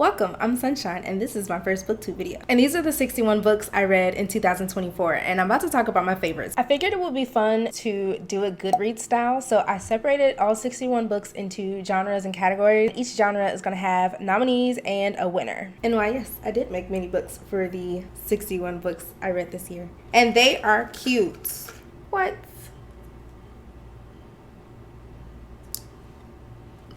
Welcome, I'm Sunshine, and this is my first booktube video. And these are the 61 books I read in 2024, and I'm about to talk about my favorites. I figured it would be fun to do a Goodreads style, so I separated all 61 books into genres and categories. Each genre is going to have nominees and a winner. And why, yes, I did make mini books for the 61 books I read this year. And they are cute. What?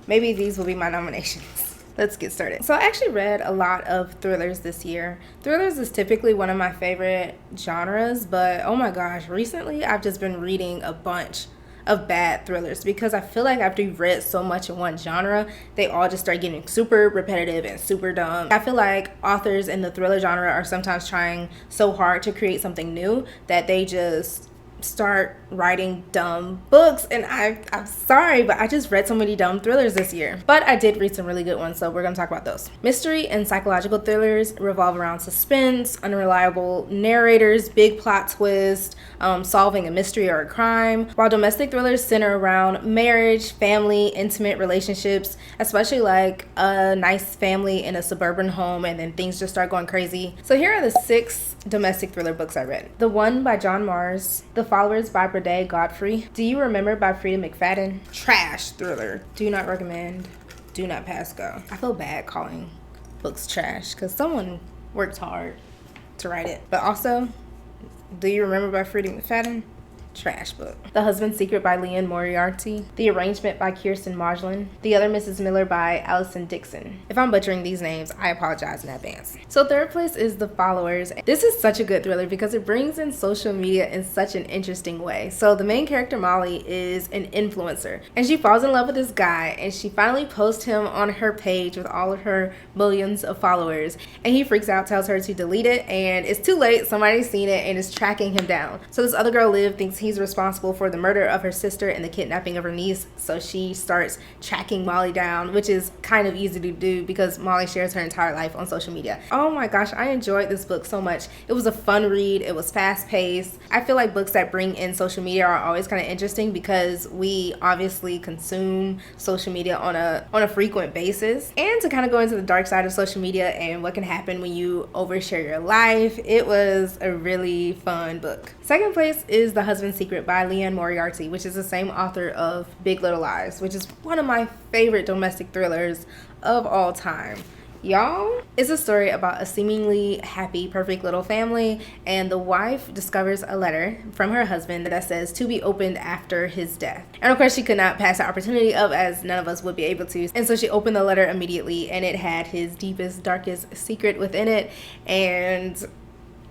Maybe these will be my nominations. Let's get started. So I actually read a lot of thrillers this year. Thrillers is typically one of my favorite genres, but oh my gosh, recently I've just been reading a bunch of bad thrillers because I feel like after you've read so much in one genre, they all just start getting super repetitive and super dumb. I feel like authors in the thriller genre are sometimes trying so hard to create something new that they just start writing dumb books, and I'm sorry, but I just read so many dumb thrillers this year. But I did read some really good ones, so we're gonna talk about those. Mystery and psychological thrillers revolve around suspense, unreliable narrators, big plot twist, solving a mystery or a crime, while domestic thrillers center around marriage, family, intimate relationships, especially like a nice family in a suburban home and then things just start going crazy. So here are the 6 domestic thriller books I read. The One by John Mars, The Followers by Brede Godfrey, Do You Remember by Frida McFadden. Trash thriller. Do not recommend. Do not pass go. I feel bad calling books trash because someone worked hard to write it. But also, Do You Remember by Frida McFadden? Trash book. The Husband's Secret by Leanne Moriarty, The Arrangement by Kirsten Modglin, The Other Mrs. Miller by Allison Dixon. If I'm butchering these names, I apologize in advance. So third place is The Followers. This is such a good thriller because it brings in social media in such an interesting way. So the main character, Molly, is an influencer and she falls in love with this guy and she finally posts him on her page with all of her millions of followers, and he freaks out, tells her to delete it, and it's too late. Somebody's seen it and is tracking him down. So this other girl, Liv, thinks he's responsible for the murder of her sister and the kidnapping of her niece, so she starts tracking Molly down, which is kind of easy to do because Molly shares her entire life on social media. Oh my gosh, I enjoyed this book so much. It was a fun read. It was fast-paced. I feel like books that bring in social media are always kind of interesting because we obviously consume social media on a frequent basis, and to kind of go into the dark side of social media and what can happen when you overshare your life. It was a really fun book. Second place is The Husband's Secret by Leanne Moriarty, which is the same author of Big Little Lies, which is one of my favorite domestic thrillers of all time. Y'all, it's a story about a seemingly happy, perfect little family, and the wife discovers a letter from her husband that says to be opened after his death. And of course, she could not pass the opportunity of, as none of us would be able to. And so she opened the letter immediately, and it had his deepest, darkest secret within it. And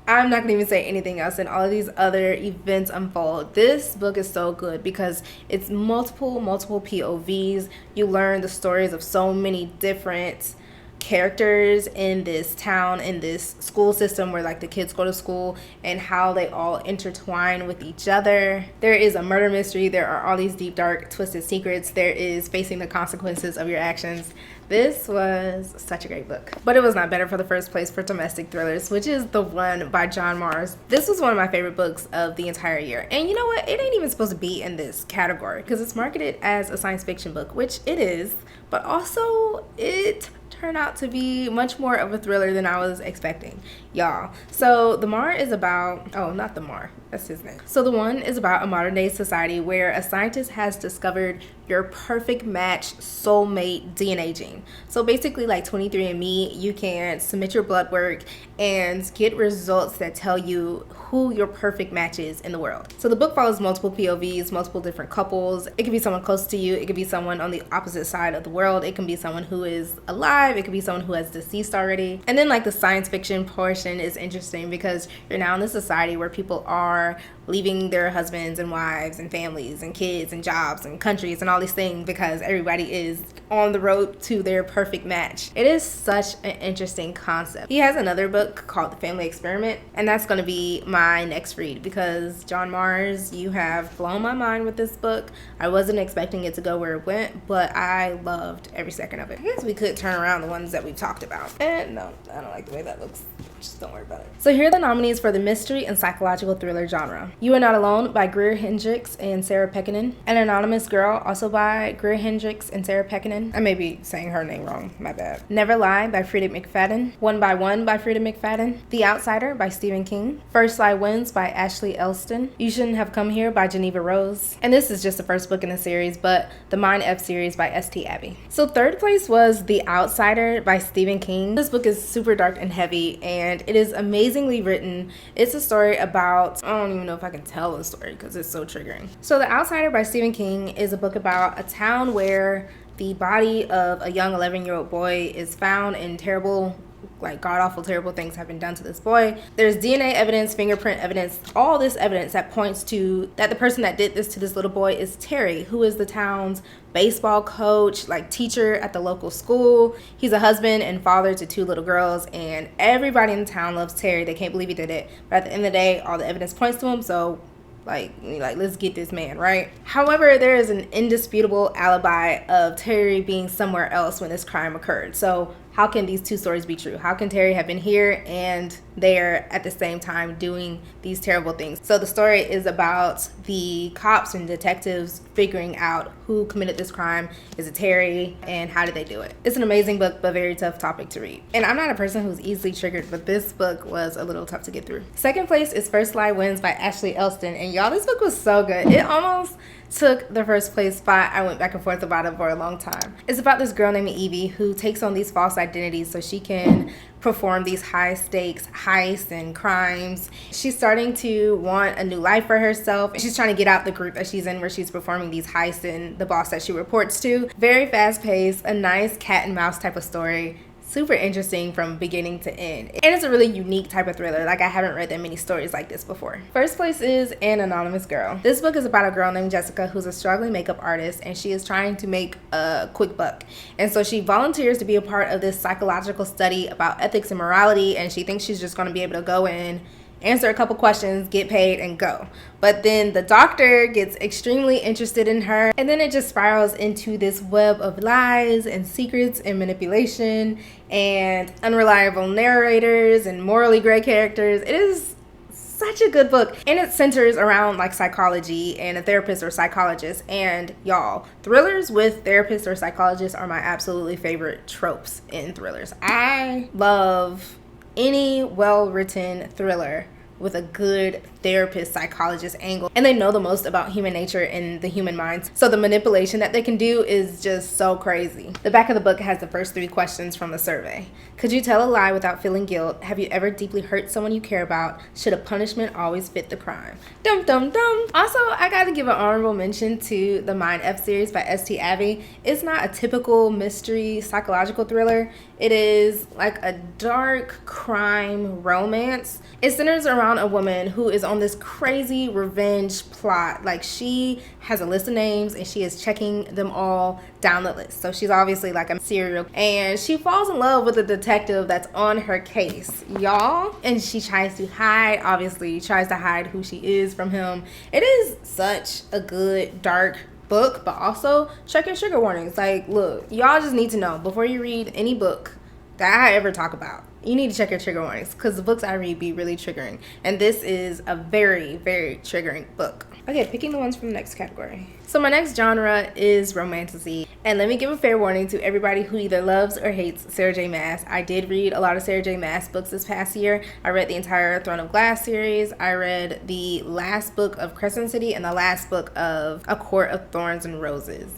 I'm not gonna even say anything else, and all of these other events unfold. This book is so good because it's multiple POVs. You learn the stories of so many different characters in this town, in this school system where like the kids go to school, and how they all intertwine with each other. There is a murder mystery. There are all these deep, dark, twisted secrets. There is facing the consequences of your actions. This was such a great book. But it was not better for the first place for domestic thrillers, which is The One by John Mars. This was one of my favorite books of the entire year. And you know what? It ain't even supposed to be in this category because it's marketed as a science fiction book, which it is, but also it turned out to be much more of a thriller than I was expecting, y'all. So The Mar is about, oh, not The Mar, that's his name. So The One is about a modern day society where a scientist has discovered your perfect match soulmate DNA gene. So basically, like 23andMe, you can submit your blood work and get results that tell you who your perfect match is in the world. So the book follows multiple POVs, multiple different couples. It could be someone close to you. It could be someone on the opposite side of the world. It can be someone who is alive. It could be someone who has deceased already. And then like the science fiction portion is interesting because you're now in a society where people are leaving their husbands and wives and families and kids and jobs and countries and all these things because everybody is on the road to their perfect match. It is such an interesting concept. He has another book called The Family Experiment, and that's going to be my next read because John Mars, you have blown my mind with this book. I wasn't expecting it to go where it went, but I loved every second of it. I guess we could turn around the ones that we've talked about. And no, I don't like the way that looks. Just don't worry about it. So here are the nominees for the mystery and psychological thriller genre. You Are Not Alone by Greer Hendricks and Sarah Pekkanen. An Anonymous Girl, also by Greer Hendricks and Sarah Pekkanen. I may be saying her name wrong, my bad. Never Lie by Frida McFadden. One by One by Frida McFadden. The Outsider by Stephen King. First Lie Wins by Ashley Elston. You Shouldn't Have Come Here by Geneva Rose. And this is just the first book in the series, but the Mind F series by S.T. Abbey. So third place was The Outsider by Stephen King. This book is super dark and heavy, and it is amazingly written. It's a story about, I don't even know if I can tell the story because it's so triggering. So The Outsider by Stephen King is a book about a town where the body of a young 11-year-old boy is found in terrible, like god-awful, terrible things have been done to this boy. There's DNA evidence, fingerprint evidence, all this evidence that points to that the person that did this to this little boy is Terry, who is the town's baseball coach, like teacher at the local school. He's a husband and father to 2 little girls, and everybody in the town loves Terry. They can't believe he did it, but at the end of the day, all the evidence points to him, so like let's get this man, right? However, there is an indisputable alibi of Terry being somewhere else when this crime occurred. So how can these two stories be true? How can Terry have been here and there at the same time doing these terrible things? So the story is about the cops and detectives figuring out who committed this crime. Is it Terry? And how did they do it? It's an amazing book, but very tough topic to read. And I'm not a person who's easily triggered, but this book was a little tough to get through. Second place is First Lie Wins by Ashley Elston. And y'all, this book was so good. It almost took the first place spot. I went back and forth about it for a long time. It's about this girl named Evie who takes on these false identities so she can perform these high stakes heists and crimes. She's starting to want a new life for herself. She's trying to get out the group that she's in where she's performing these heists and the boss that she reports to. Very fast paced, a nice cat and mouse type of story. Super interesting from beginning to end. And it's a really unique type of thriller. Like, I haven't read that many stories like this before. First place is An Anonymous Girl. This book is about a girl named Jessica who's a struggling makeup artist, and she is trying to make a quick buck. And so she volunteers to be a part of this psychological study about ethics and morality, and she thinks she's just going to be able to go in, answer a couple questions, get paid, and go. But then the doctor gets extremely interested in her, and then it just spirals into this web of lies and secrets and manipulation and unreliable narrators and morally gray characters. It is such a good book, and it centers around like psychology and a therapist or psychologist. And y'all, thrillers with therapists or psychologists are my absolutely favorite tropes in thrillers. I love any well-written thriller with a good therapist, psychologist angle, and they know the most about human nature and the human mind. So the manipulation that they can do is just so crazy. The back of the book has the first 3 questions from the survey. Could you tell a lie without feeling guilt? Have you ever deeply hurt someone you care about? Should a punishment always fit the crime? Dum dum dum. Also, I gotta give an honorable mention to the Mind F series by S.T. Abbey. It's not a typical mystery psychological thriller. It is like a dark crime romance. It centers around a woman who is on this crazy revenge plot. Like, she has a list of names and she is checking them all down the list. So she's obviously like a serial, and she falls in love with a detective that's on her case, y'all. And she tries to hide, obviously tries to hide who she is from him. It is such a good dark book, but also check your trigger warnings. Like, look, y'all just need to know before you read any book that I ever talk about, you need to check your trigger warnings, because the books I read be really triggering, and this is a very, very triggering book. Okay, picking the ones from the next category. So my next genre is romantasy, and let me give a fair warning to everybody who either loves or hates Sarah J. Maas. I did read a lot of Sarah J. Maas books this past year. I read the entire Throne of Glass series. I read the last book of Crescent City and the last book of A Court of Thorns and Roses.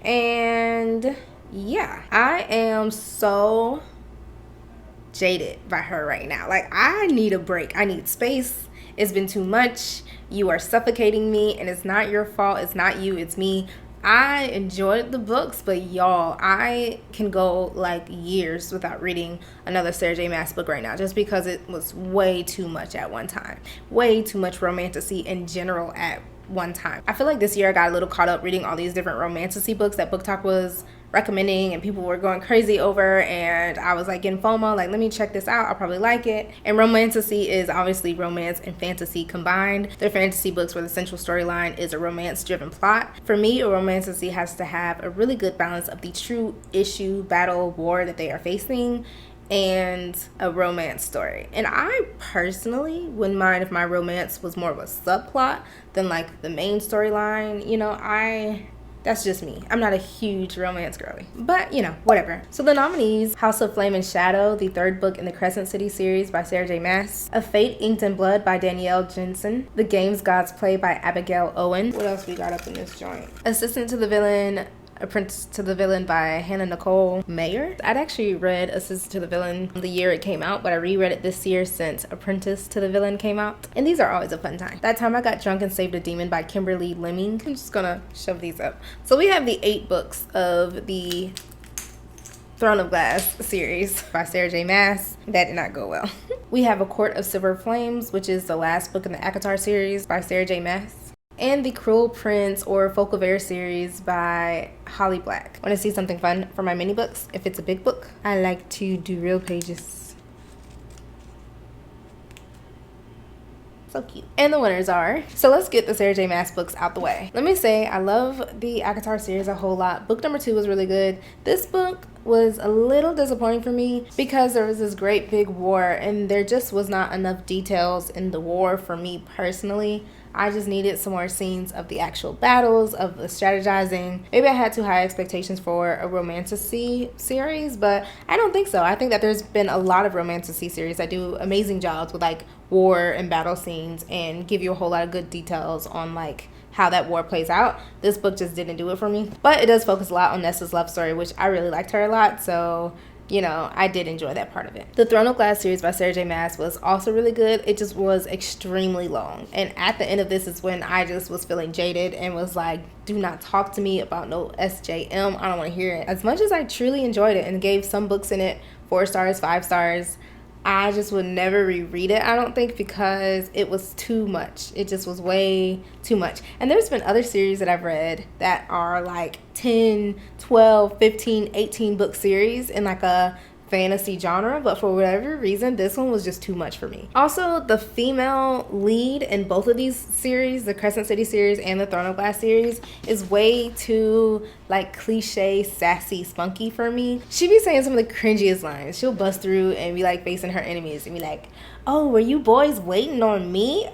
And yeah, I am so jaded by her right now. Like, I need a break. I need space. It's been too much. You are suffocating me, and it's not your fault. It's not you, it's me. I enjoyed the books, but y'all, I can go like years without reading another Sarah J. Maas book right now, just because it was way too much at one time. Way too much romantasy in general at one time. I feel like this year I got a little caught up reading all these different romantasy books that Book Talk was recommending and people were going crazy over, and I was like getting FOMO, like, let me check this out, I'll probably like it. And romantasy is obviously romance and fantasy combined. They're fantasy books where the central storyline is a romance driven plot. For me, a romantasy has to have a really good balance of the true issue, battle, war that they are facing, and a romance story. And I personally wouldn't mind if my romance was more of a subplot than like the main storyline. You know, that's just me. I'm not a huge romance girly, but you know, whatever. So the nominees: House of Flame and Shadow, the third book in the Crescent City series by Sarah J. Maas; A Fate Inked in Blood by Danielle Jensen; The Games Gods Play by Abigail Owen. What else we got up in this joint? Assistant to the Villain, Apprentice to the Villain by Hannah Nicole Mayer. I'd actually read Assistant to the Villain the year it came out, but I reread it this year since Apprentice to the Villain came out. And these are always a fun time. That Time I Got Drunk and Saved a Demon by Kimberly Lemming. I'm just gonna shove these up. So we have the 8 books of the Throne of Glass series by Sarah J. Maas. That did not go well. We have A Court of Silver Flames, which is the last book in the ACOTAR series by Sarah J. Maas. And The Cruel Prince or Folk of Air series by Holly Black. Want to see something fun for my mini books? If it's a big book, I like to do real pages. So cute. And the winners are, so let's get the Sarah J. Maas books out the way. Let me say, I love the ACOTAR series a whole lot. Book number 2 was really good. This book was a little disappointing for me because there was this great big war and there just was not enough details in the war for me personally. I just needed some more scenes of the actual battles, of the strategizing. Maybe I had too high expectations for a Romantasy series, but I don't think so. I think that there's been a lot of Romantasy series that do amazing jobs with like war and battle scenes and give you a whole lot of good details on like how that war plays out. This book just didn't do it for me. But it does focus a lot on Nesta's love story, which I really liked her a lot, so you know, I did enjoy that part of it. The Throne of Glass series by Sarah J. Maas was also really good. It just was extremely long. And at the end of this is when I just was feeling jaded and was like, do not talk to me about no SJM. I don't want to hear it. As much as I truly enjoyed it and gave some books in it 4 stars, 5 stars, I just would never reread it, I don't think, because it was too much. It just was way too much. And there's been other series that I've read that are like 10, 12, 15, 18 book series in like a fantasy genre, but for whatever reason this one was just too much for me. Also, the female lead in both of these series, the Crescent City series and the Throne of Glass series, is way too like cliche, sassy, spunky for me. She be saying some of the cringiest lines. She'll bust through and be like facing her enemies and be like, oh, were you boys waiting on me?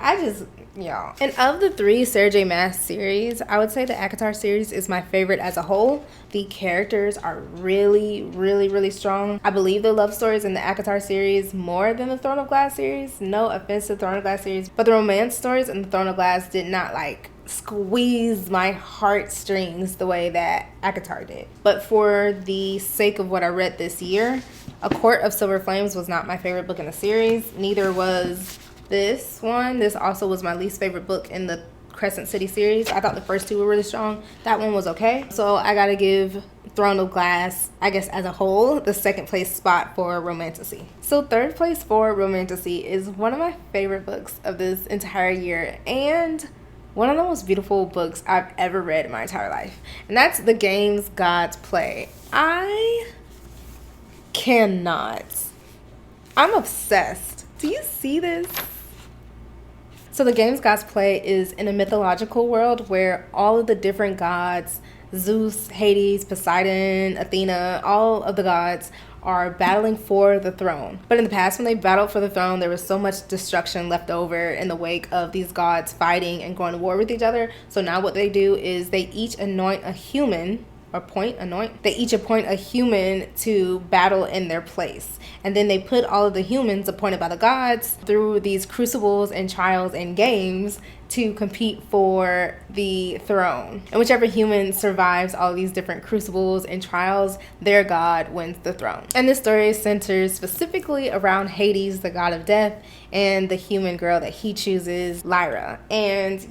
Y'all. And of the 3 Sarah J. Maas series, I would say the ACOTAR series is my favorite as a whole. The characters are really, really, really strong. I believe the love stories in the ACOTAR series more than the Throne of Glass series. No offense to the Throne of Glass series, but the romance stories in the Throne of Glass did not like squeeze my heartstrings the way that ACOTAR did. But for the sake of what I read this year, A Court of Silver Flames was not my favorite book in the series. Neither was this one. This also was my least favorite book in the Crescent City series. I thought the first 2 were really strong. That one was okay. So I gotta give Throne of Glass, I guess as a whole, the 2nd place spot for Romantasy. So 3rd place for Romantasy is one of my favorite books of this entire year and one of the most beautiful books I've ever read in my entire life. And that's The Games Gods Play. I cannot. I'm obsessed. Do you see this? So The Games Gods Play is in a mythological world where all of the different gods, Zeus, Hades, Poseidon, Athena, all of the gods are battling for the throne. But in the past, when they battled for the throne, there was so much destruction left over in the wake of these gods fighting and going to war with each other. So now what they do is they each anoint a human, they each appoint a human to battle in their place. And then they put all of the humans appointed by the gods through these crucibles and trials and games to compete for the throne. And whichever human survives all these different crucibles and trials, their god wins the throne. And this story centers specifically around Hades, the god of death, and the human girl that he chooses, Lyra. And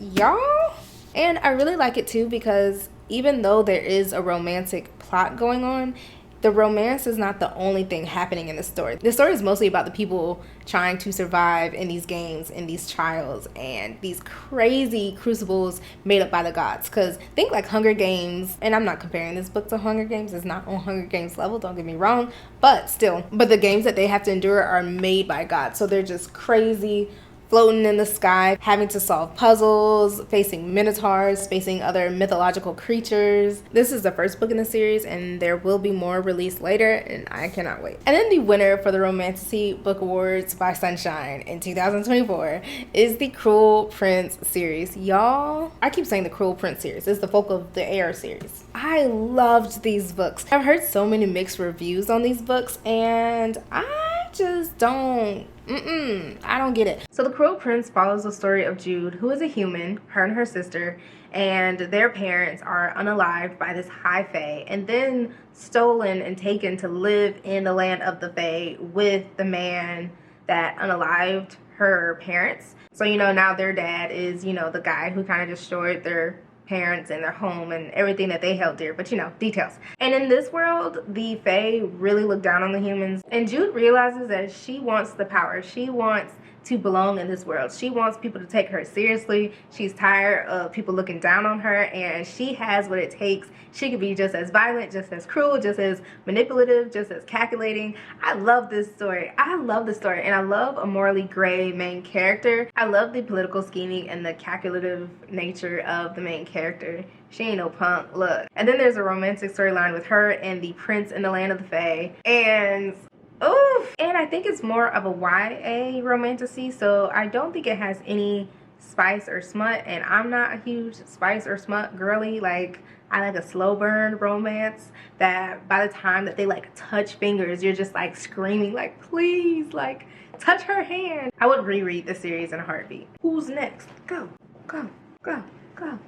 I really like it too because even though there is a romantic plot going on, the romance is not the only thing happening in the story. The story is mostly about the people trying to survive in these games, in these trials, and these crazy crucibles made up by the gods. Because think like Hunger Games, and I'm not comparing this book to Hunger Games. It's not on Hunger Games level, don't get me wrong. But still, the games that they have to endure are made by gods. So they're just crazy, floating in the sky, having to solve puzzles, facing minotaurs, facing other mythological creatures. This is the first book in the series, and there will be more released later, and I cannot wait. And then the winner for the Romantasy Book Awards by Sunshine in 2024 is the Cruel Prince series. Y'all, I keep saying the Cruel Prince series. It's the Folk of the Air series. I loved these books. I've heard so many mixed reviews on these books, and I just don't I don't get it. So the Cruel Prince follows the story of Jude, who is a human, her and her sister, and their parents are unalived by this high fae and then stolen and taken to live in the land of the fae with the man that unalived her parents. So, now their dad is, the guy who kind of destroyed their parents and their home and everything that they held dear, but details. And in this world, the fae really look down on the humans, and Jude realizes that she wants the power. She wants to belong in this world. She wants people to take her seriously. She's tired of people looking down on her, and she has what it takes. She could be just as violent, just as cruel, just as manipulative, just as calculating. I love this story. I love this story, and I love a morally gray main character. I love the political scheming and the calculative nature of the main character. She ain't no punk, look. And then there's a romantic storyline with her and the prince in the land of the fae, and oof. And I think it's more of a YA romantasy, so I don't think it has any spice or smut, and I'm not a huge spice or smut girly. Like, I like a slow burn romance that by the time that they touch fingers, you're just screaming please, touch her hand. I would reread the series in a heartbeat. Who's next? Go, go, go.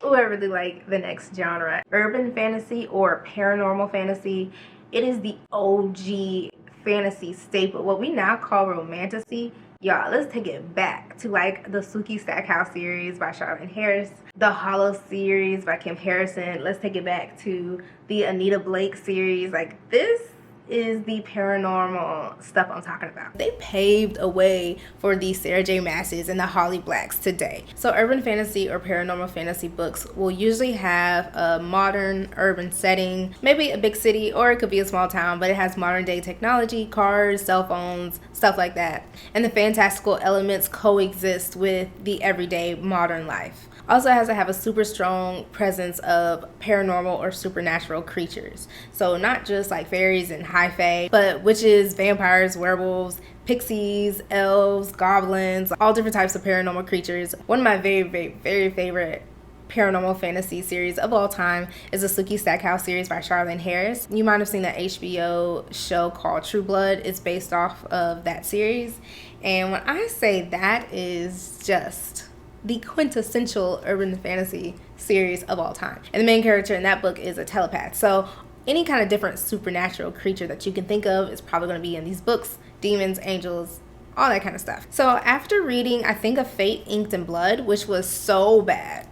Oh, I really like the next genre, urban fantasy or paranormal fantasy. It is the OG fantasy staple, what we now call romantasy. Y'all, let's take it back to the Sookie Stackhouse series by Charlotte Harris, the Hollow series by Kim Harrison. Let's take it back to the Anita Blake series. This is the paranormal stuff I'm talking about. They paved a way for the Sarah J. Maas's and the Holly Blacks today. So urban fantasy or paranormal fantasy books will usually have a modern urban setting, maybe a big city, or it could be a small town, but it has modern day technology, cars, cell phones, stuff like that. And the fantastical elements coexist with the everyday modern life. Also has to have a super strong presence of paranormal or supernatural creatures. So not just fairies and high fae, but witches, vampires, werewolves, pixies, elves, goblins, all different types of paranormal creatures. One of my very, very, very favorite paranormal fantasy series of all time is the Sookie Stackhouse series by Charlotte Harris. You might have seen that HBO show called True Blood. It's based off of that series. And when I say that is just the quintessential urban fantasy series of all time. And the main character in that book is a telepath. So any kind of different supernatural creature that you can think of is probably going to be in these books. Demons, angels, all that kind of stuff. So after reading, I think, of Fate, Inked in Blood, which was so bad,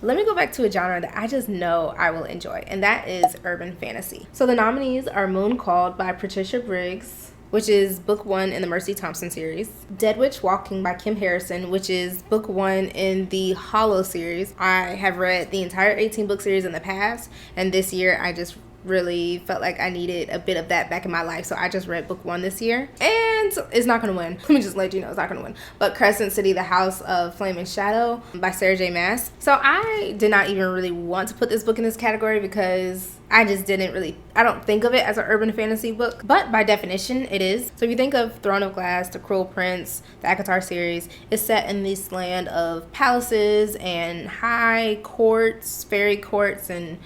let me go back to a genre that I just know I will enjoy, and that is urban fantasy. So the nominees are Moon Called by Patricia Briggs, which is book 1 in the Mercy Thompson series. Dead Witch Walking by Kim Harrison, which is book 1 in the Hollow series. I have read the entire 18-book series in the past, and this year I just really felt like I needed a bit of that back in my life, so I just read book 1 this year, and it's not gonna win. Let me just let you know it's not gonna win. But Crescent City, The House of Flame and Shadow by Sarah J. Maas. So I did not even really want to put this book in this category because I don't think of it as an urban fantasy book, but by definition it is. So if you think of Throne of Glass, The Cruel Prince, the ACOTAR series, it's set in this land of palaces and high courts, fairy courts, and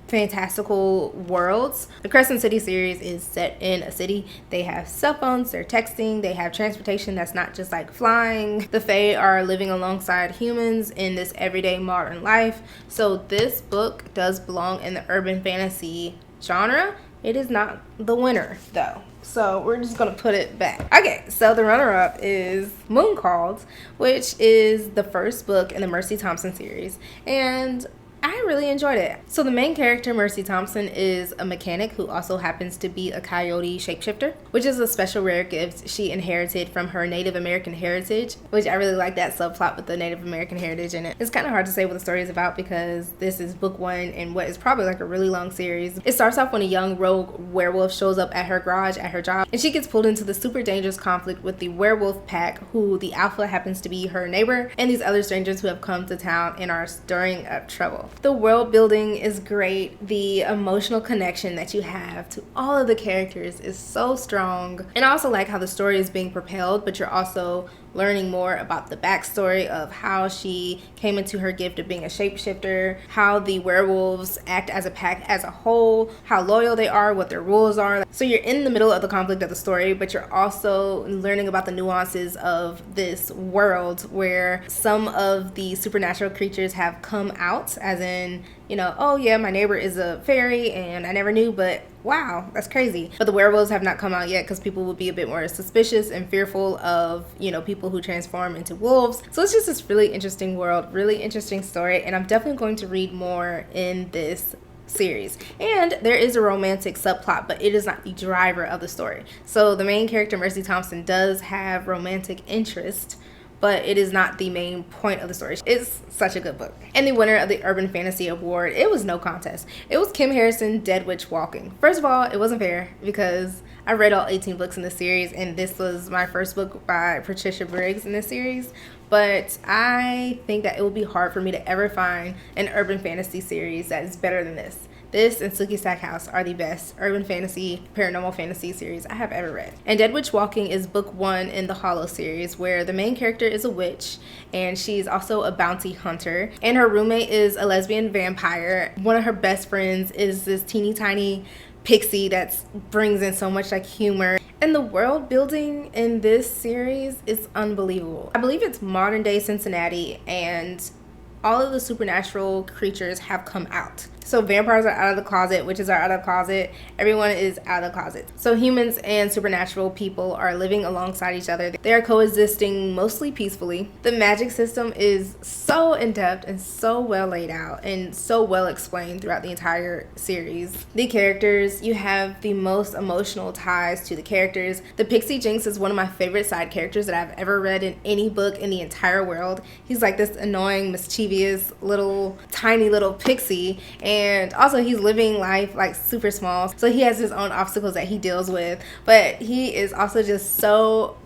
fantastical worlds. The Crescent City series is set in a city. They have cell phones, they're texting, they have transportation that's not just flying. The Fae are living alongside humans in this everyday modern life. So this book does belong in the urban fantasy genre. It is not the winner though. So we're just gonna put it back. Okay, so the runner-up is Moon Called, which is the first book in the Mercy Thompson series. And I really enjoyed it. So the main character, Mercy Thompson, is a mechanic who also happens to be a coyote shapeshifter, which is a special rare gift she inherited from her Native American heritage, which I really like that subplot with the Native American heritage in it. It's kind of hard to say what the story is about because this is book one in what is probably like a really long series. It starts off when a young rogue werewolf shows up at her garage at her job, and she gets pulled into the super dangerous conflict with the werewolf pack, who the alpha happens to be her neighbor, and these other strangers who have come to town and are stirring up trouble. The world building is great. The emotional connection that you have to all of the characters is so strong. And I also like how the story is being propelled, but you're also learning more about the backstory of how she came into her gift of being a shapeshifter, how the werewolves act as a pack as a whole, how loyal they are, what their rules are. So you're in the middle of the conflict of the story, but you're also learning about the nuances of this world where some of the supernatural creatures have come out, as in, you know, oh yeah, my neighbor is a fairy and I never knew, but wow, that's crazy. But the werewolves have not come out yet because people would be a bit more suspicious and fearful of, you know, people who transform into wolves. So it's just this really interesting world, really interesting story, and I'm definitely going to read more in this series. And there is a romantic subplot, but it is not the driver of the story. So the main character, Mercy Thompson, does have romantic interest, but it is not the main point of the story. It's such a good book. And the winner of the Urban Fantasy Award, it was no contest. It was Kim Harrison, Dead Witch Walking. First of all, it wasn't fair because I read all 18 books in the series, and this was my first book by Patricia Briggs in this series. But I think that it will be hard for me to ever find an urban fantasy series that is better than this. This and Sookie Stackhouse are the best urban fantasy, paranormal fantasy series I have ever read. And Dead Witch Walking is book one in the Hollow series, where the main character is a witch and she's also a bounty hunter, and her roommate is a lesbian vampire. One of her best friends is this teeny tiny pixie that brings in so much like humor. And the world building in this series is unbelievable. I believe it's modern day Cincinnati, and all of the supernatural creatures have come out. So vampires are out of the closet, witches are out of the closet, everyone is out of the closet. So humans and supernatural people are living alongside each other. They are coexisting mostly peacefully. The magic system is so in-depth and so well laid out and so well explained throughout the entire series. The characters, you have the most emotional ties to the characters. The Pixie Jinx is one of my favorite side characters that I've ever read in any book in the entire world. He's like this annoying, mischievous, tiny little pixie, and also he's living life like super small, so he has his own obstacles that he deals with, but he is also just so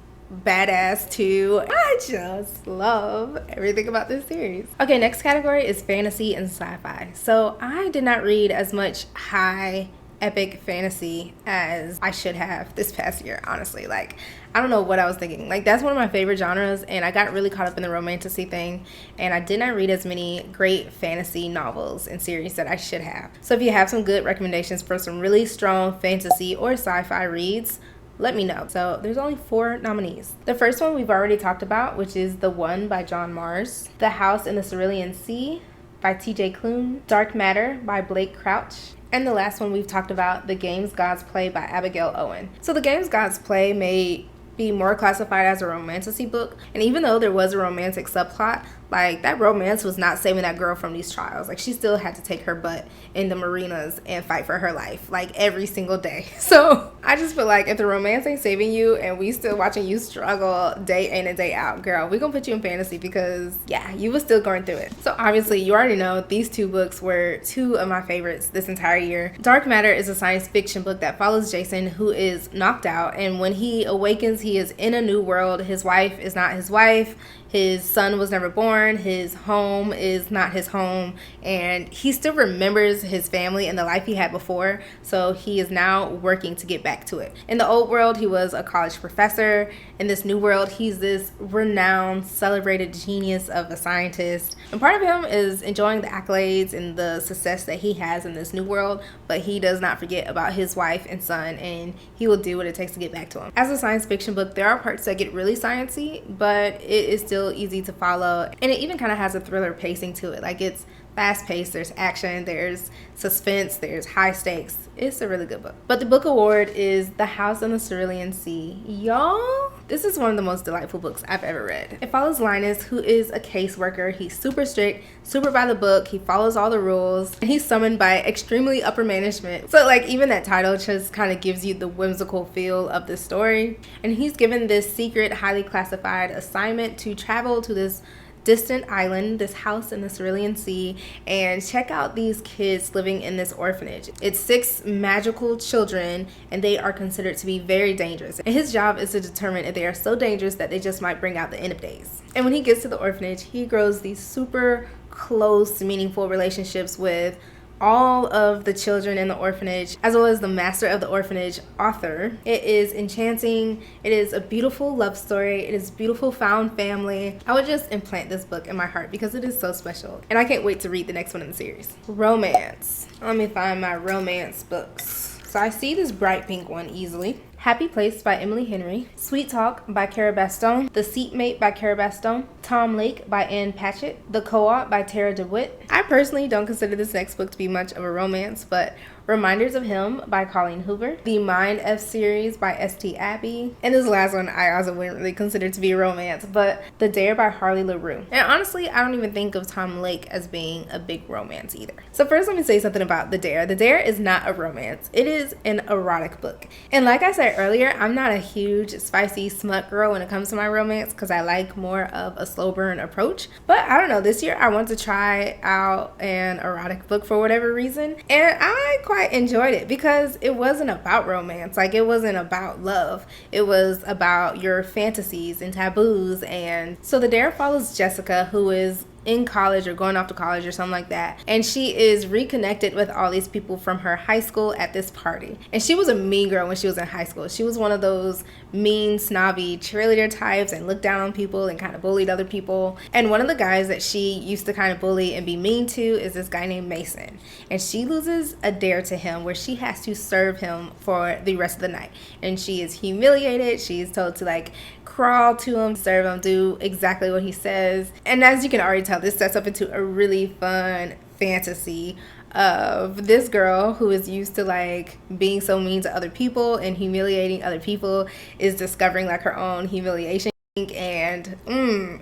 badass too. I just love everything about this series. Okay, next category is fantasy and sci-fi. So I did not read as much high epic fantasy as I should have this past year, honestly. Like, I don't know what I was thinking. Like, that's one of my favorite genres, and I got really caught up in the romantasy thing, and I did not read as many great fantasy novels and series that I should have. So if you have some good recommendations for some really strong fantasy or sci-fi reads, let me know. So there's only 4 nominees. The first one we've already talked about, which is The One by John Mars, The House in the Cerulean Sea by T.J. Klune, Dark Matter by Blake Crouch, and the last one we've talked about, The Games Gods Play by Abigail Owen. So The Games Gods Play may be more classified as a romantasy book, and even though there was a romantic subplot, like, that romance was not saving that girl from these trials. Like, she still had to take her butt in the marinas and fight for her life, like, every single day. So I just feel like if the romance ain't saving you and we still watching you struggle day in and day out, girl, we're gonna put you in fantasy because, yeah, you were still going through it. So obviously you already know these 2 books were 2 of my favorites this entire year. Dark Matter is a science fiction book that follows Jason, who is knocked out, and when he awakens, he is in a new world. His wife is not his wife. His son was never born, his home is not his home, and he still remembers his family and the life he had before, so he is now working to get back to it. In the old world, he was a college professor. In this new world, he's this renowned, celebrated genius of a scientist, and part of him is enjoying the accolades and the success that he has in this new world, but he does not forget about his wife and son, and he will do what it takes to get back to him. As a science fiction book, there are parts that get really sciencey, but it is still easy to follow, and it even kind of has a thriller pacing to it. Like, it's fast paced, there's action, there's suspense, there's high stakes. It's a really good book. But the book award is The House in the Cerulean Sea. Y'all, This is one of the most delightful books I've ever read. It follows Linus, who is a caseworker. He's super strict, super by the book. He follows all the rules, and he's summoned by extremely upper management. So like even that title just kind of gives you the whimsical feel of the story. And he's given this secret, highly classified assignment to travel to this distant island, this house in the Cerulean Sea, and check out these kids living in this orphanage. It's 6 magical children, and they are considered to be very dangerous. And his job is to determine if they are so dangerous that they just might bring out the end of days. And when he gets to the orphanage, he grows these super close, meaningful relationships with all of the children in the orphanage, as well as the master of the orphanage, Arthur. It is enchanting. It is a beautiful love story. It is beautiful found family. I would just implant this book in my heart because it is so special, and I can't wait to read the next one in the series. Romance. Let me find my romance books. So I see this bright pink one easily. Happy Place by Emily Henry, Sweet Talk by Cara Bastone, The Seatmate by Cara Bastone, Tom Lake by Ann Patchett, The Co-op by Tara DeWitt. I personally don't consider this next book to be much of a romance, but Reminders of Him by Colleen Hoover, The Mind F series by S.T. Abbey, and this last one I also wouldn't really consider to be a romance, but The Dare by Harley LaRue. And honestly, I don't even think of Tom Lake as being a big romance either. So first let me say something about The Dare. The Dare is not a romance. It is an erotic book. And like I said earlier, I'm not a huge spicy smut girl when it comes to my romance because I like more of a slow burn approach. But I don't know, this year I wanted to try out an erotic book for whatever reason, and I quite enjoyed it because it wasn't about romance. Like, it wasn't about love. It was about your fantasies and taboos. And so The Dare follows Jessica, who is in college or going off to college or something like that, and she is reconnected with all these people from her high school at this party. And she was a mean girl when she was in high school. She was one of those mean, snobby cheerleader types and looked down on people and kind of bullied other people. And one of the guys that she used to kind of bully and be mean to is this guy named Mason, and she loses a dare to him where she has to serve him for the rest of the night. And she is humiliated. She's told to like crawl to him, serve him, do exactly what he says. And as you can already tell, this sets up into a really fun fantasy of this girl who is used to like being so mean to other people and humiliating other people is discovering like her own humiliation. And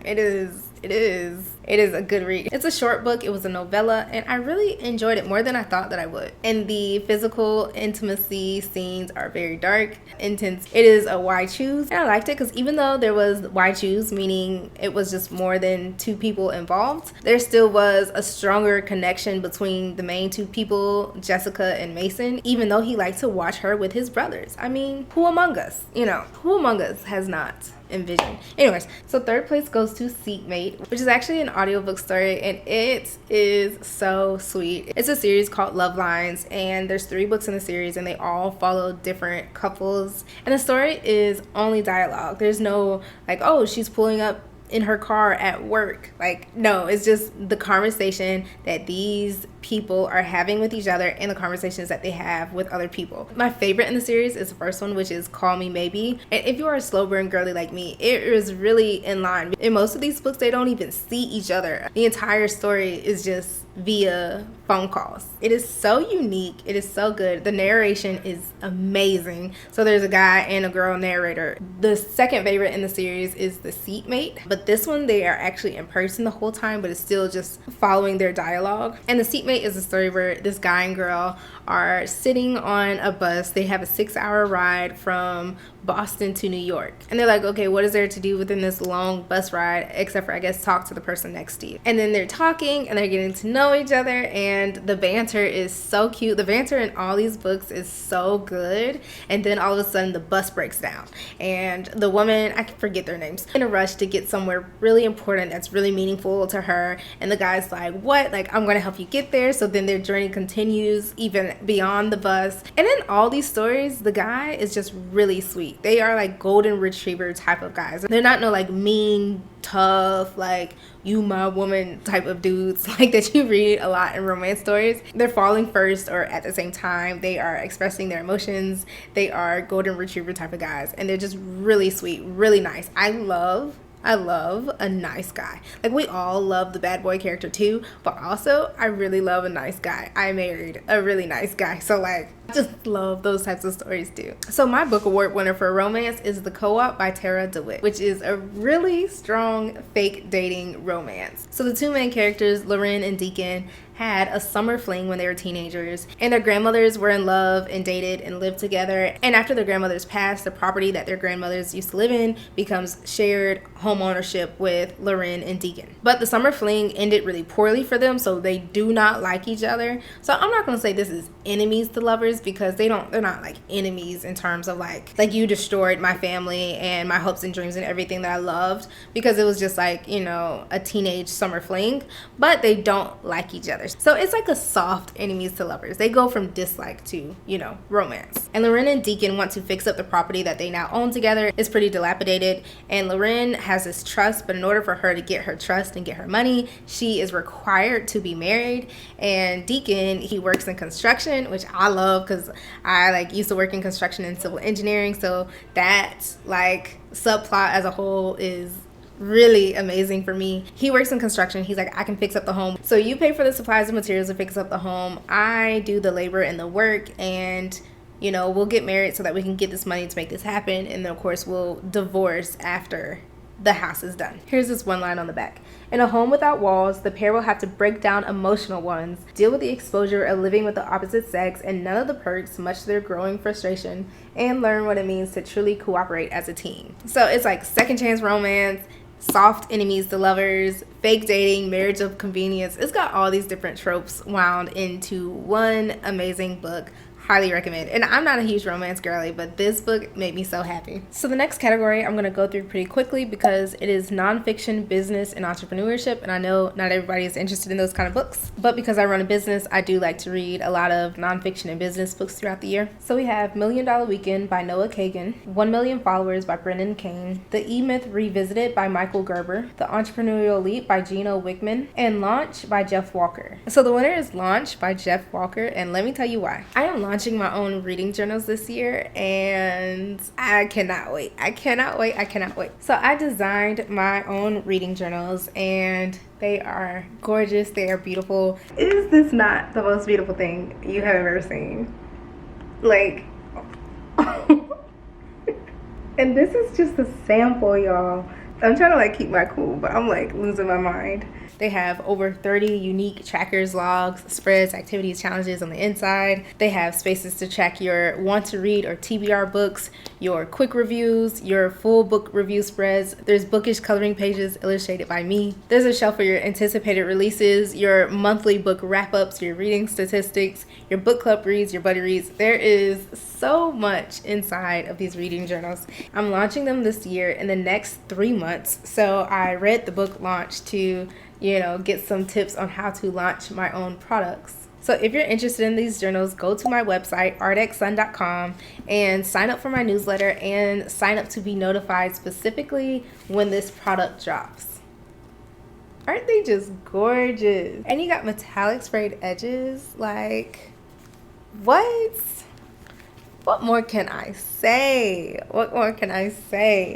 it is a good read. It's a short book. It was a novella, and I really enjoyed it more than I thought that I would. And the physical intimacy scenes are very dark, intense. It is a why choose, and I liked it because even though there was why choose, meaning it was just more than 2 people involved, there still was a stronger connection between the main 2 people, Jessica and Mason, even though he liked to watch her with his brothers. I mean, who among us? Who among us has not envisioned? Anyways, so third place goes to Seatmate, which is actually an audiobook story, and it is so sweet. It's a series called Love Lines, and there's 3 books in the series, and they all follow different couples, and the story is only dialogue. There's no like, oh, she's pulling up in her car at work. Like, no, it's just the conversation that these people are having with each other and the conversations that they have with other people. My favorite in the series is the first one, which is Call Me Maybe. And if you are a slow burn girly like me, it is really in line. In most of these books, they don't even see each other. The entire story is just via phone calls. It is so unique. It is so good. The narration is amazing. So there's a guy and a girl narrator. The second favorite in the series is The Seatmate, but this one they are actually in person the whole time, but it's still just following their dialogue. And The Seatmate is a story where this guy and girl are sitting on a bus. They have a 6-hour ride from Boston to New York, and they're like, okay, what is there to do within this long bus ride except for, I guess, talk to the person next to you? And then they're talking and they're getting to know each other, and the banter is so cute. The banter in all these books is so good. And then all of a sudden the bus breaks down, and the woman, I forget their names, in a rush to get somewhere really important that's really meaningful to her, and the guy's like, what? Like, I'm gonna help you get there. So then their journey continues even beyond the bus. And in all these stories, the guy is just really sweet. They are like golden retriever type of guys. They're not no like mean, tough, like you my woman type of dudes like that you read a lot in romance stories. They're falling first, or at the same time they are expressing their emotions. They are golden retriever type of guys, and they're just really sweet, really nice. I love a nice guy. Like, we all love the bad boy character too, but also I really love a nice guy. I married a really nice guy, so like I just love those types of stories too. So my book award winner for romance is The Co-op by Tara DeWitt, which is a really strong fake dating romance. So the two main characters, Loren and Deacon, had a summer fling when they were teenagers, and their grandmothers were in love and dated and lived together. And after their grandmothers passed, the property that their grandmothers used to live in becomes shared home ownership with Loren and Deacon. But the summer fling ended really poorly for them, so they do not like each other. So I'm not gonna say this is enemies to lovers, because they're not like enemies in terms of like you destroyed my family and my hopes and dreams and everything that I loved, because it was just like, you know, a teenage summer fling. But they don't like each other. So it's like a soft enemies to lovers. They go from dislike to, you know, romance. And Loren and Deacon want to fix up the property that they now own together. It's pretty dilapidated, and Loren has this trust, but in order for her to get her trust and get her money, she is required to be married. And Deacon, he works in construction, which I love because I like used to work in construction and civil engineering. So that like subplot as a whole is really amazing for me. He works in construction. He's like, I can fix up the home. So you pay for the supplies and materials to fix up the home. I do the labor and the work, and you know, we'll get married so that we can get this money to make this happen. And then of course we'll divorce after the house is done. Here's this one line on the back. In a home without walls, the pair will have to break down emotional ones, deal with the exposure of living with the opposite sex and none of the perks, much to their growing frustration, and learn what it means to truly cooperate as a team. So it's like second chance romance, soft enemies to lovers, fake dating, marriage of convenience. It's got all these different tropes wound into one amazing book. Highly recommend. And I'm not a huge romance girly, but this book made me so happy. So the next category I'm going to go through pretty quickly because it is nonfiction business and entrepreneurship, and I know not everybody is interested in those kind of books, but because I run a business, I do like to read a lot of nonfiction and business books throughout the year. So we have $1 Million Weekend by Noah Kagan, 1 Million Followers by Brendan Kane, The E-Myth Revisited by Michael Gerber, The Entrepreneurial Leap by Gino Wickman, and Launch by Jeff Walker. So the winner is Launch by Jeff Walker, and let me tell you why. I am launching my own reading journals this year, and I cannot wait. I cannot wait. So I designed my own reading journals, and they are gorgeous. They are beautiful. Is this not the most beautiful thing you have ever seen? Like, and this is just a sample, y'all. I'm trying to like keep my cool, but I'm like losing my mind. They have over 30 unique trackers, logs, spreads, activities, challenges on the inside. They have spaces to track your want to read or TBR books, your quick reviews, your full book review spreads. There's bookish coloring pages illustrated by me. There's a shelf for your anticipated releases, your monthly book wrap-ups, your reading statistics, your book club reads, your buddy reads. There is so much inside of these reading journals. I'm launching them this year in the next 3 months. So I read the book launch to get some tips on how to launch my own products. So if you're interested in these journals, go to my website, artxsun.com, and sign up for my newsletter and sign up to be notified specifically when this product drops. Aren't they just gorgeous? And you got metallic sprayed edges. Like, what? What more can I say?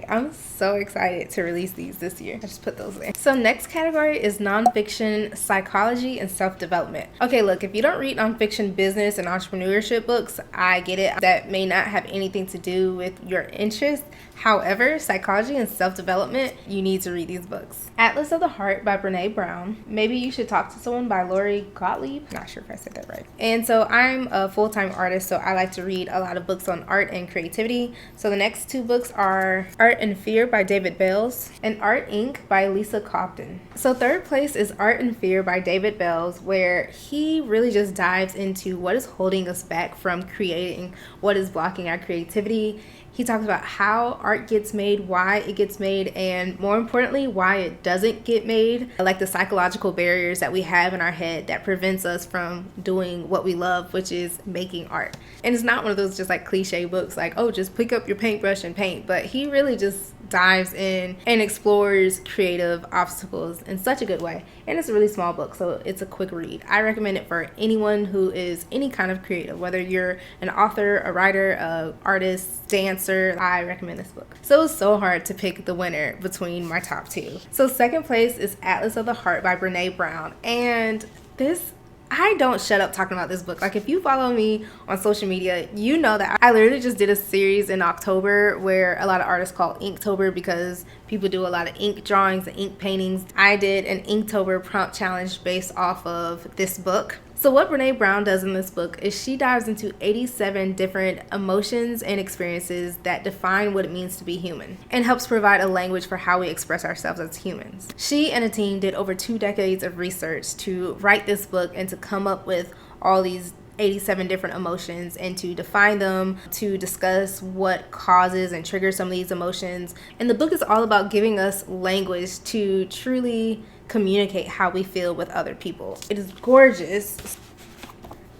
I'm so excited to release these this year. I just put those there. So next category is nonfiction, psychology, and self-development. Okay, look, if you don't read nonfiction business and entrepreneurship books, I get it. That may not have anything to do with your interest. However, psychology and self-development, you need to read these books. Atlas of the Heart by Brene Brown. Maybe You Should Talk to Someone by Lori Gottlieb. Not sure if I said that right. And so I'm a full-time artist, so I like to read a lot of books on art and creativity. So the next two books are Art and Fear by David Bells and Art Inc. by Lisa Cobden. So third place is Art and Fear by David Bells, where he really just dives into what is holding us back from creating, what is blocking our creativity. He talks about how art gets made, why it gets made, and more importantly, why it doesn't get made. Like the psychological barriers that we have in our head that prevents us from doing what we love, which is making art. And it's not one of those just like cliche books like, oh, just pick up your paintbrush and paint. But he really just dives in and explores creative obstacles in such a good way. And it's a really small book, so it's a quick read. I recommend it for anyone who is any kind of creative, whether you're an author, a writer, an artist, dancer. I recommend this book. So it's so hard to pick the winner between my top two. So second place is Atlas of the Heart by Brene Brown. And this, I don't shut up talking about this book. Like, if you follow me on social media, you know that I literally just did a series in October where a lot of artists call Inktober because people do a lot of ink drawings and ink paintings. I did an Inktober prompt challenge based off of this book. So what Brene Brown does in this book is she dives into 87 different emotions and experiences that define what it means to be human and helps provide a language for how we express ourselves as humans. She and a team did over 2 decades of research to write this book and to come up with all these 87 different emotions and to define them, to discuss what causes and triggers some of these emotions. And the book is all about giving us language to truly communicate how we feel with other people. It is gorgeous.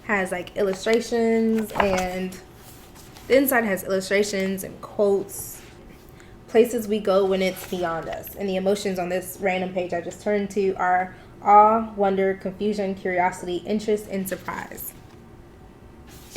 Has like illustrations, and the inside has illustrations and quotes, places we go when it's beyond us. And the emotions on this random page I just turned to are awe, wonder, confusion, curiosity, interest, and surprise.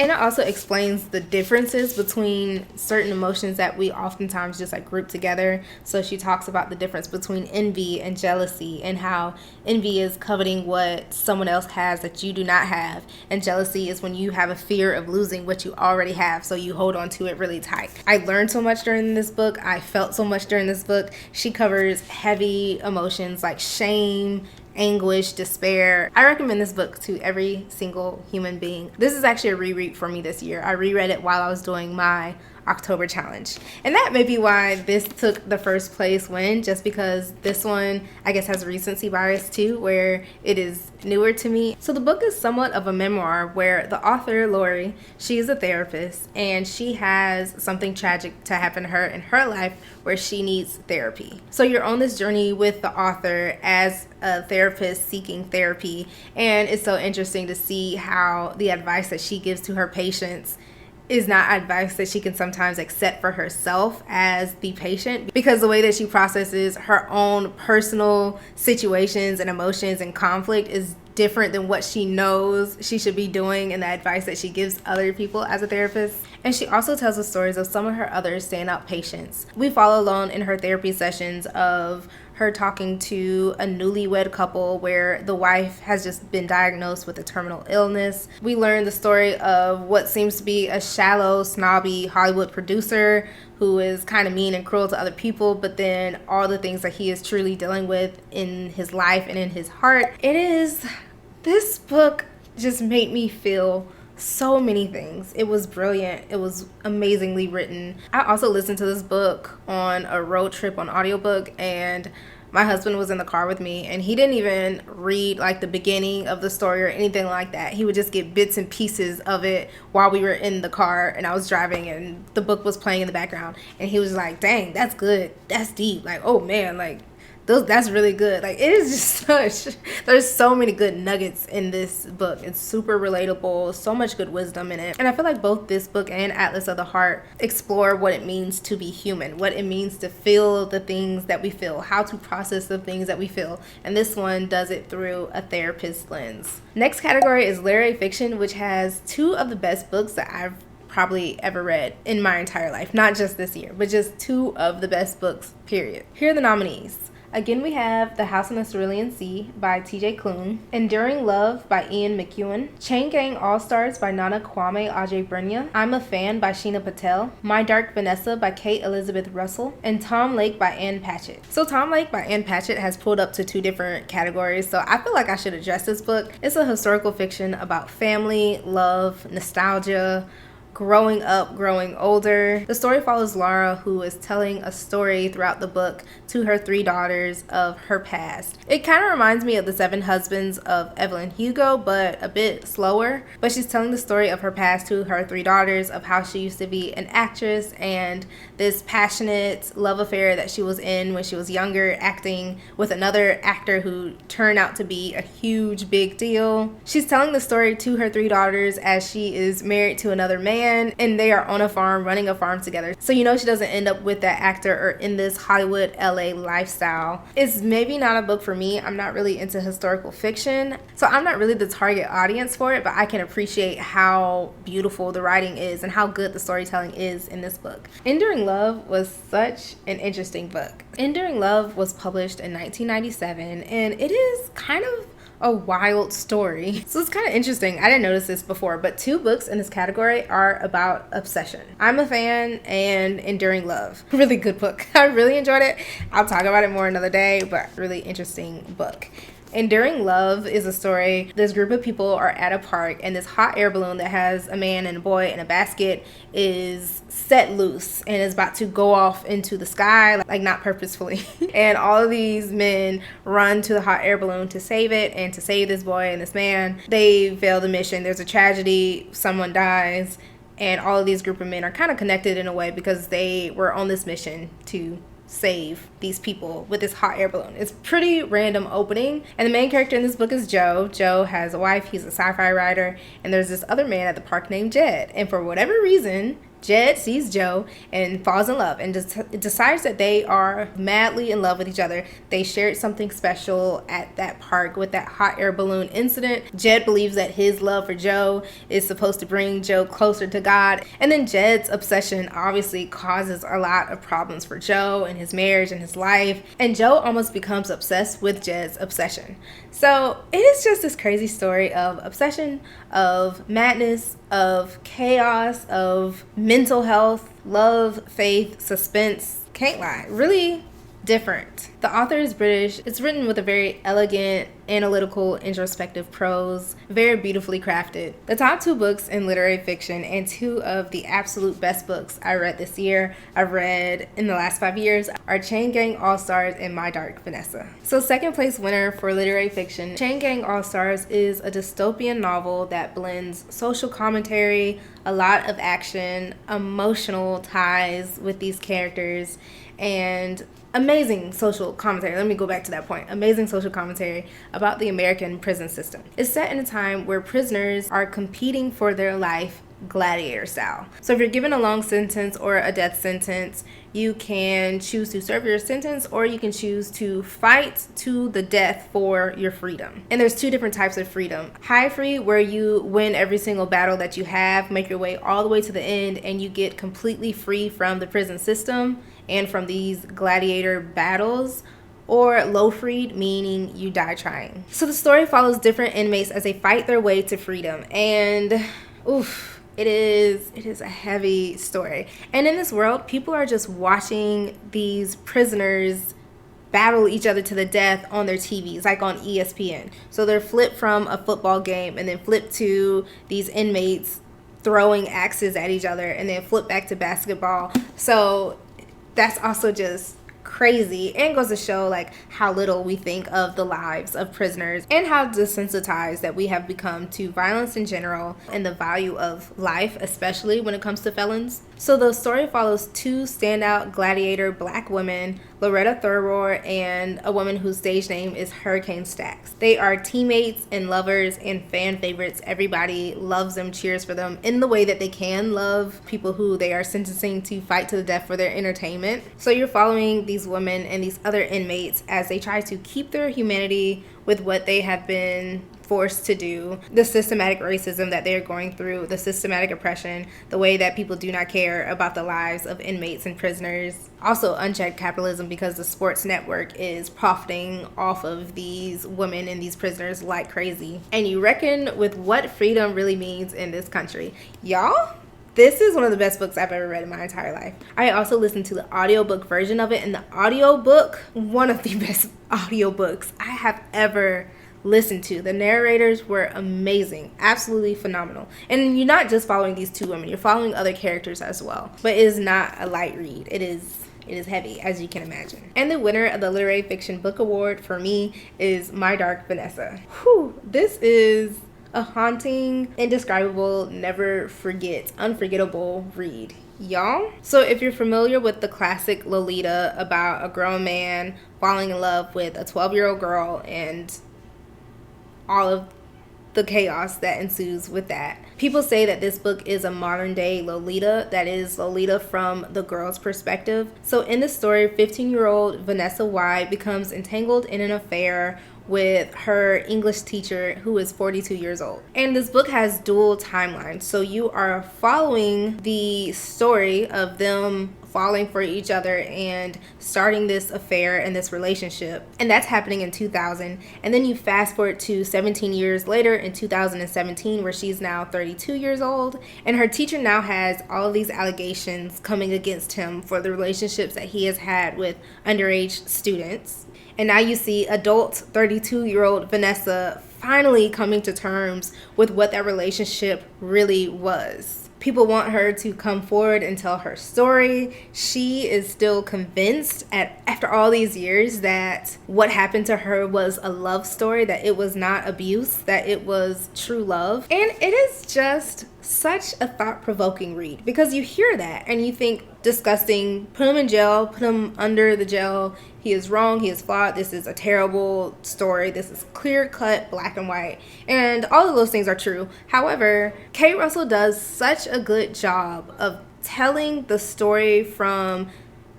And it also explains the differences between certain emotions that we oftentimes just like group together. So she talks about the difference between envy and jealousy, and how envy is coveting what someone else has that you do not have. And jealousy is when you have a fear of losing what you already have, so you hold on to it really tight. I learned so much during this book. I felt so much during this book. She covers heavy emotions like shame, anguish, despair. I recommend this book to every single human being. This is actually a reread for me this year. I reread it while I was doing my October challenge. And that may be why this took the first place win, just because this one, I guess, has recency bias too, where it is newer to me. So the book is somewhat of a memoir where the author, Lori, she is a therapist, and she has something tragic to happen to her in her life where she needs therapy. So you're on this journey with the author as a therapist seeking therapy, and it's so interesting to see how the advice that she gives to her patients is not advice that she can sometimes accept for herself as the patient, because the way that she processes her own personal situations and emotions and conflict is different than what she knows she should be doing and the advice that she gives other people as a therapist. And she also tells the stories of some of her other standout patients. We follow along in her therapy sessions of her talking to a newlywed couple where the wife has just been diagnosed with a terminal illness. We learn the story of what seems to be a shallow, snobby Hollywood producer who is kind of mean and cruel to other people, but then all the things that he is truly dealing with in his life and in his heart. This book just made me feel so many things. It was brilliant. It was amazingly written. I also listened to this book on a road trip on audiobook, and my husband was in the car with me, and he didn't even read like the beginning of the story or anything like that. He would just get bits and pieces of it while we were in the car and I was driving and the book was playing in the background, and he was like, dang, that's good, that's deep, like, oh man, like that's really good. Like, it is just there's so many good nuggets in this book. It's super relatable, so much good wisdom in it. And I feel like both this book and Atlas of the Heart explore what it means to be human, what it means to feel the things that we feel, how to process the things that we feel. And this one does it through a therapist lens. Next category is literary fiction, which has 2 of the best books that I've probably ever read in my entire life. Not just this year, but just 2 of the best books, period. Here are the nominees. Again, we have The House on the Cerulean Sea by T.J. Klune, Enduring Love by Ian McEwan, Chain Gang All-Stars by Nana Kwame Adjei-Brenyah, I'm a Fan by Sheena Patel, My Dark Vanessa by Kate Elizabeth Russell, and Tom Lake by Ann Patchett. So Tom Lake by Ann Patchett has pulled up to 2 different categories, so I feel like I should address this book. It's a historical fiction about family, love, nostalgia, growing up, growing older. The story follows Laura, who is telling a story throughout the book to her 3 daughters of her past. It kind of reminds me of The 7 Husbands of Evelyn Hugo, but a bit slower. But she's telling the story of her past to her 3 daughters, of how she used to be an actress and this passionate love affair that she was in when she was younger, acting with another actor who turned out to be a huge big deal. She's telling the story to her 3 daughters as she is married to another man, and they are on a farm, running a farm together. So you know she doesn't end up with that actor or in this Hollywood LA lifestyle. It's maybe not a book for me. I'm not really into historical fiction, so I'm not really the target audience for it, but I can appreciate how beautiful the writing is and how good the storytelling is in this book. Enduring Love was such an interesting book. Enduring Love was published in 1997, and it is kind of a wild story. So it's kind of interesting. I didn't notice this before, but 2 books in this category are about obsession. I'm a fan, and Enduring Love. Really good book. I really enjoyed it. I'll talk about it more another day, but really interesting book. Enduring Love is a story. This group of people are at a park, and this hot air balloon that has a man and a boy in a basket is set loose and is about to go off into the sky, like not purposefully. And all of these men run to the hot air balloon to save it and to save this boy and this man. They fail the mission. There's a tragedy. Someone dies. And all of these group of men are kind of connected in a way because they were on this mission to save these people with this hot air balloon. It's pretty random opening, and the main character in this book is Joe. Joe has a wife, he's a sci-fi writer, and there's this other man at the park named Jed, and for whatever reason Jed sees Joe and falls in love and decides that they are madly in love with each other. They shared something special at that park with that hot air balloon incident. Jed believes that his love for Joe is supposed to bring Joe closer to God. And then Jed's obsession obviously causes a lot of problems for Joe and his marriage and his life. And Joe almost becomes obsessed with Jed's obsession. So it is just this crazy story of obsession, of madness, of chaos, of mental health, love, faith, suspense. Can't lie. Really different. The author is British. It's written with a very elegant, analytical, introspective prose, very beautifully crafted. The top 2 books in literary fiction and 2 of the absolute best books I read this year, I've read in the last 5 years, are Chain Gang All-Stars and My Dark Vanessa. So second place winner for literary fiction, Chain Gang All-Stars is a dystopian novel that blends social commentary, a lot of action, emotional ties with these characters, and amazing social commentary. Let me go back to that point. Amazing social commentary about the American prison system. It's set in a time where prisoners are competing for their life gladiator style. So if you're given a long sentence or a death sentence, you can choose to serve your sentence, or you can choose to fight to the death for your freedom. And there's 2 different types of freedom. High free, where you win every single battle that you have, make your way all the way to the end, and you get completely free from the prison system and from these gladiator battles. Or low freed, meaning you die trying. So the story follows different inmates as they fight their way to freedom. And oof, it is a heavy story. And in this world, people are just watching these prisoners battle each other to the death on their TVs, like on ESPN. So they're flipped from a football game and then flipped to these inmates throwing axes at each other and then flip back to basketball. So that's also just crazy, and goes to show like how little we think of the lives of prisoners and how desensitized that we have become to violence in general and the value of life, especially when it comes to felons. So the story follows 2 standout gladiator black women, Loretta Thurroar and a woman whose stage name is Hurricane Stacks. They are teammates and lovers and fan favorites. Everybody loves them, cheers for them in the way that they can love people who they are sentencing to fight to the death for their entertainment. So you're following these women and these other inmates as they try to keep their humanity with what they have been forced to do, the systematic racism that they're going through, the systematic oppression, the way that people do not care about the lives of inmates and prisoners. Also unchecked capitalism, because the sports network is profiting off of these women and these prisoners like crazy. And you reckon with what freedom really means in this country. Y'all, this is one of the best books I've ever read in my entire life. I also listened to the audiobook version of it, and the audiobook, one of the best audiobooks I have ever listened to. The narrators were amazing, absolutely phenomenal. And you're not just following these 2 women, you're following other characters as well. But it is not a light read. It is heavy, as you can imagine. And the winner of the Literary Fiction Book Award for me is My Dark Vanessa. Whew, this is a haunting, indescribable, never forget, unforgettable read, y'all. So if you're familiar with the classic Lolita about a grown man falling in love with a 12-year-old girl and all of the chaos that ensues with that, people say that this book is a modern day Lolita, that is Lolita from the girl's perspective. So in the story, 15-year-old Vanessa Y becomes entangled in an affair with her English teacher, who is 42 years old. And this book has dual timelines. So you are following the story of them falling for each other and starting this affair and this relationship. And that's happening in 2000. And then you fast forward to 17 years later in 2017, where she's now 32 years old. And her teacher now has all of these allegations coming against him for the relationships that he has had with underage students. And now you see adult 32-year-old Vanessa finally coming to terms with what that relationship really was. People want her to come forward and tell her story. She is still convinced after all these years that what happened to her was a love story, that it was not abuse, that it was true love. And it is just such a thought-provoking read, because you hear that and you think disgusting, put him in jail, put him under the jail, he is wrong, he is flawed, this is a terrible story, this is clear-cut, black and white, and all of those things are true. However, Kate Russell does such a good job of telling the story from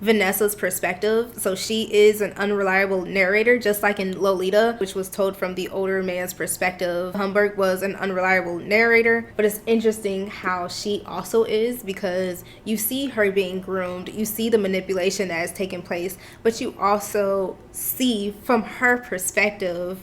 Vanessa's perspective. So she is an unreliable narrator, just like in Lolita, which was told from the older man's perspective. Humberg was an unreliable narrator, but it's interesting how she also is, because you see her being groomed, you see the manipulation that has taken place, but you also see from her perspective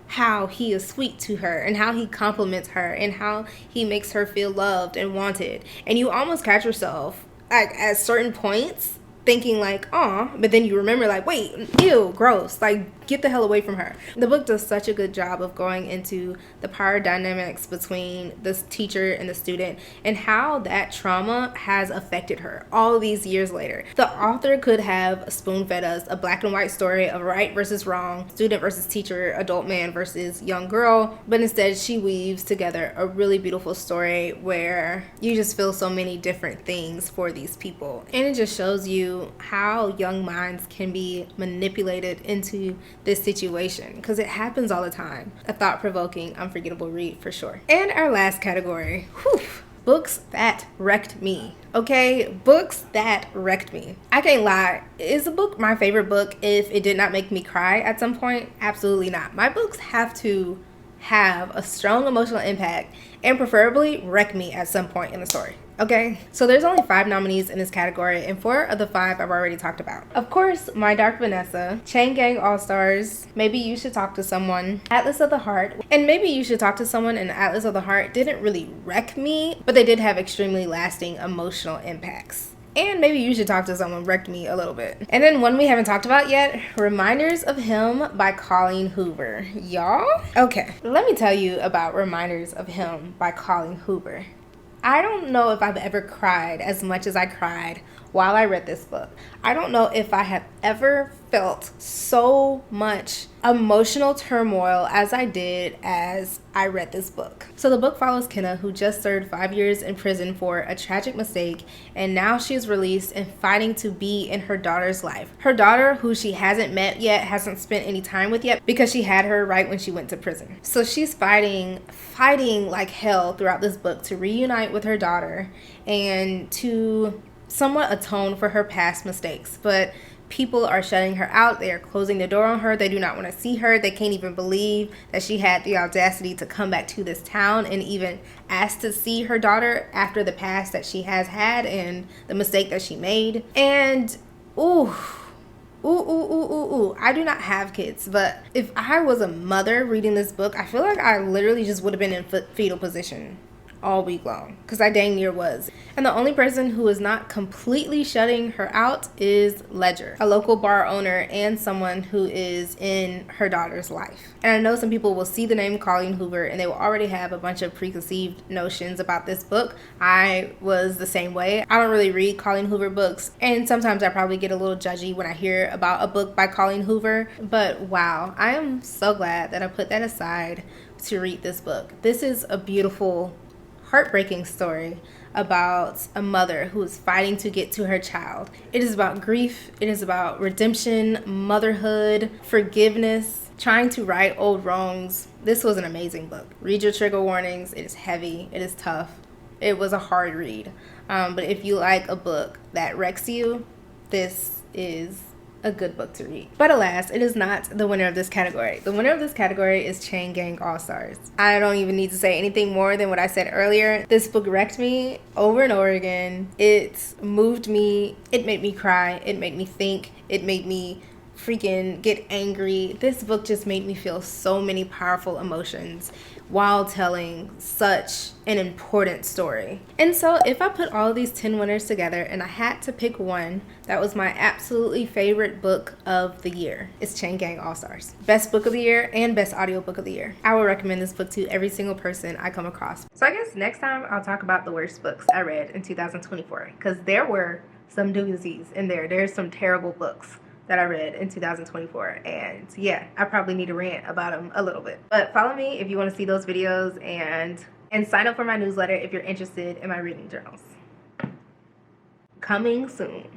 how he is sweet to her and how he compliments her and how he makes her feel loved and wanted. And you almost catch yourself like at certain points thinking like, aw, but then you remember like, wait, ew, gross, like get the hell away from her. The book does such a good job of going into the power dynamics between the teacher and the student and how that trauma has affected her all these years later. The author could have spoon-fed us a black and white story of right versus wrong, student versus teacher, adult man versus young girl, but instead she weaves together a really beautiful story where you just feel so many different things for these people. And it just shows you how young minds can be manipulated into this situation, because it happens all the time. A thought-provoking, unforgettable read for sure. And our last category, books that wrecked me. Okay, books that wrecked me. I can't lie. Is a book my favorite book if it did not make me cry at some point? Absolutely not. My books have to have a strong emotional impact and preferably wreck me at some point in the story. Okay, so there's only 5 nominees in this category, and 4 of the 5 I've already talked about. Of course, My Dark Vanessa, Chain Gang All-Stars, Maybe You Should Talk to Someone, Atlas of the Heart, and Maybe You Should Talk to Someone and Atlas of the Heart didn't really wreck me, but they did have extremely lasting emotional impacts. And Maybe You Should Talk to Someone wrecked me a little bit. And then one we haven't talked about yet, Reminders of Him by Colleen Hoover. Y'all? Okay, let me tell you about Reminders of Him by Colleen Hoover. I don't know if I've ever cried as much as I cried while I read this book. I don't know if I have ever felt so much emotional turmoil as I did as I read this book. So the book follows Kenna, who just served 5 years in prison for a tragic mistake, and now she is released and fighting to be in her daughter's life. Her daughter, who she hasn't met yet, hasn't spent any time with yet, because she had her right when she went to prison. So she's fighting like hell throughout this book to reunite with her daughter and to somewhat atone for her past mistakes. But people are shutting her out. They are closing the door on her. They do not want to see her. They can't even believe that she had the audacity to come back to this town and even ask to see her daughter after the past that she has had and the mistake that she made. And I do not have kids, but if I was a mother reading this book, I feel like I literally just would have been in fetal position all week long, because I dang near was. And the only person who is not completely shutting her out is Ledger, a local bar owner and someone who is in her daughter's life. And I know some people will see the name Colleen Hoover and they will already have a bunch of preconceived notions about this book. I was the same way. I don't really read Colleen Hoover books, and sometimes I probably get a little judgy when I hear about a book by Colleen Hoover, but wow, I am so glad that I put that aside to read this book. This is a beautiful, heartbreaking story about a mother who is fighting to get to her child. It is about grief, it is about redemption, motherhood, forgiveness, trying to right old wrongs. This was an amazing book. Read your trigger warnings. It is heavy, it is tough, it was a hard read, but if you like a book that wrecks you, this is a good book to read. But alas, it is not the winner of this category. The winner of this category is Chain Gang All-Stars. I don't even need to say anything more than what I said earlier. This book wrecked me over and over again. It moved me. It made me cry. It made me think. It made me freaking get angry. This book just made me feel so many powerful emotions while telling such an important story. And so if I put all of these 10 winners together and I had to pick one that was my absolutely favorite book of the year, it's Chain Gang All-Stars. Best book of the year and best audiobook of the year. I will recommend this book to every single person I come across. So I guess next time I'll talk about the worst books I read in 2024, because there were some doozies in there. There's some terrible books that I read in 2024, and yeah, I probably need to rant about them a little bit. But follow me if you want to see those videos, and sign up for my newsletter if you're interested in my reading journals. Coming soon.